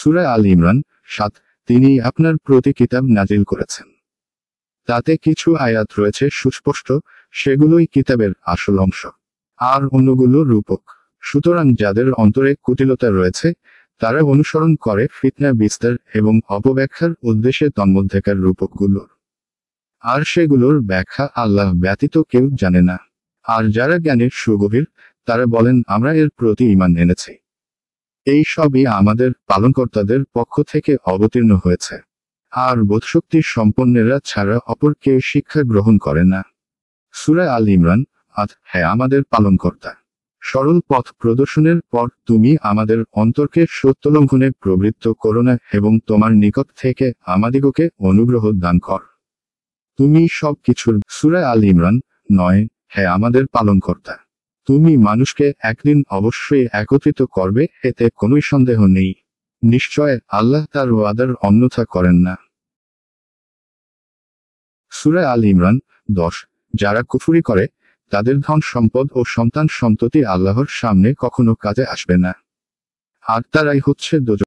সূরা আল ইমরান ৭। তিনি আপনার প্রতি কিতাব নাজিল করেছেন। তাতে কিছু আয়াত রয়েছে সুস্পষ্ট, সেগুলোই কিতাবের আসল অংশ, আর অন্যগুলো রূপক। সুতরাং যাদের অন্তরে কুটিলতা রয়েছে তারা অনুসরণ করে ফিতনা বিস্তার এবং অপব্যাখ্যার উদ্দেশ্যে তন্মধ্যেকার রূপকগুলোর, আর সেগুলোর ব্যাখ্যা আল্লাহ ব্যতীত কেউ জানে না। আর যারা জ্ঞানের সুগভীর তারা বলেন আমরা এর প্রতি ঈমান এনেছি। এই সবই আমাদের পালনকর্তাদের পক্ষ থেকে অবতীর্ণ হয়েছে, আর বোধশক্তির সম্পন্নেরা ছাড়া অপর কেউ শিক্ষা গ্রহণ করে না। সূরা আল ইমরান ৮। হ্যাঁ আমাদের পালনকর্তা, সরল পথ প্রদর্শনের পর তুমি আমাদের অন্তরকে সত্যলঙ্ঘনে প্রবৃত্ত করো না এবং তোমার নিকট থেকে আমাদিগকে অনুগ্রহ দান কর। তুমি সব কিছুর। সূরা আল ইমরান ৯। হ্যাঁ আমাদের পালনকর্তা, তুমি মানুষকে একদিন অবশ্যই একত্রিত করবে, এতে কোনোই সন্দেহ নেই। নিশ্চয় আল্লাহ তার ওয়াদার অন্যথা করেন না। সূরা আল ইমরান ১০। যারা কুফরি করে তাদের ধন সম্পদ ও সন্তান সন্ততি আল্লাহর সামনে কখনো কাজে আসবে না, আর তারাই হচ্ছে দোজখ।